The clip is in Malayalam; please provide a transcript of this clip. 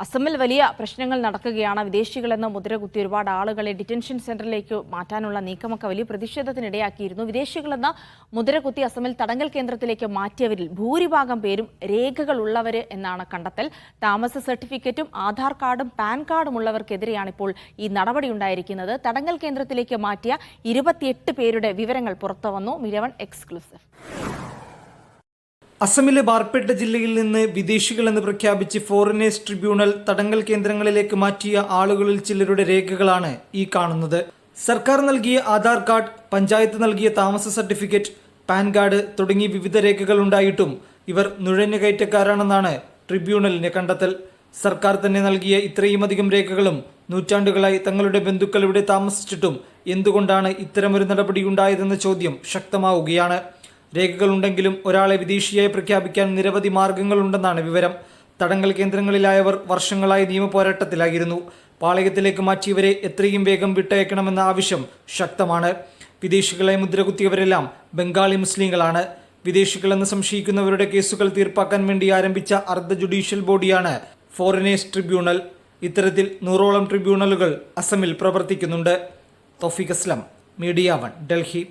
അസമിൽ വലിയ പ്രശ്നങ്ങൾ നടക്കുകയാണ്. വിദേശികളെന്ന് മുദ്രകുത്തി ഒരുപാട് ആളുകളെ ഡിറ്റൻഷൻ സെന്ററിലേക്ക് മാറ്റാനുള്ള നീക്കമൊക്കെ വലിയ പ്രതിഷേധത്തിനിടയാക്കിയിരുന്നു. വിദേശികളെന്ന് മുദ്രകുത്തി അസമിൽ തടങ്കൽ കേന്ദ്രത്തിലേക്ക് മാറ്റിയവരിൽ ഭൂരിഭാഗം പേരും രേഖകളുള്ളവർ എന്നാണ് കണ്ടെത്തൽ. താമസ സർട്ടിഫിക്കറ്റും ആധാർ കാർഡും പാൻ കാർഡും ഉള്ളവർക്കെതിരെയാണ് ഇപ്പോൾ ഈ നടപടിയുണ്ടായിരിക്കുന്നത്. തടങ്കൽ കേന്ദ്രത്തിലേക്ക് മാറ്റിയ 28 പേരുടെ വിവരങ്ങൾ പുറത്തുവന്നു. മിരവൺ എക്സ്ക്ലൂസീവ്. അസമിലെ ബാർപേട്ട ജില്ലയിൽ നിന്ന് വിദേശികളെന്ന് പ്രഖ്യാപിച്ച് ഫോറിനേഴ്സ് ട്രിബ്യൂണൽ തടങ്കൽ കേന്ദ്രങ്ങളിലേക്ക് മാറ്റിയ ആളുകളിൽ ചിലരുടെ രേഖകളാണ് ഈ കാണുന്നത്. സർക്കാർ നൽകിയ ആധാർ കാർഡ്, പഞ്ചായത്ത് നൽകിയ താമസ സർട്ടിഫിക്കറ്റ്, പാൻ കാർഡ് തുടങ്ങി വിവിധ രേഖകൾ ഉണ്ടായിട്ടും ഇവർ നുഴഞ്ഞുകയറ്റക്കാരാണെന്നാണ് ട്രിബ്യൂണലിന്റെ കണ്ടെത്തൽ. സർക്കാർ തന്നെ നൽകിയ ഇത്രയുമധികം രേഖകളും നൂറ്റാണ്ടുകളായി തങ്ങളുടെ ബന്ധുക്കൾ ഇവിടെ താമസിച്ചിട്ടും എന്തുകൊണ്ടാണ് ഇത്തരമൊരു നടപടി ഉണ്ടായതെന്ന ചോദ്യം ശക്തമാവുകയാണ്. രേഖകളുണ്ടെങ്കിലും ഒരാളെ വിദേശിയായി പ്രഖ്യാപിക്കാൻ നിരവധി മാർഗങ്ങളുണ്ടെന്നാണ് വിവരം. തടങ്കൽ കേന്ദ്രങ്ങളിലായവർ വർഷങ്ങളായി നിയമപോരാട്ടത്തിലായിരുന്നു. പാളയത്തിലേക്ക് മാറ്റിയവരെ എത്രയും വേഗം വിട്ടയക്കണമെന്ന ആവശ്യം ശക്തമാണ്. വിദേശികളെ മുദ്രകുത്തിയവരെല്ലാം ബംഗാളി മുസ്ലിങ്ങളാണ്. വിദേശികളെന്ന് സംശയിക്കുന്നവരുടെ കേസുകൾ തീർപ്പാക്കാൻ വേണ്ടി ആരംഭിച്ച അർദ്ധ ജുഡീഷ്യൽ ബോഡിയാണ് ഫോറിനേഴ്സ് ട്രിബ്യൂണൽ. ഇത്തരത്തിൽ 100ഓളം ട്രിബ്യൂണലുകൾ അസമിൽ പ്രവർത്തിക്കുന്നുണ്ട്. തൗഫീഖ് അസ്ലം, മീഡിയ 1, ഡൽഹി.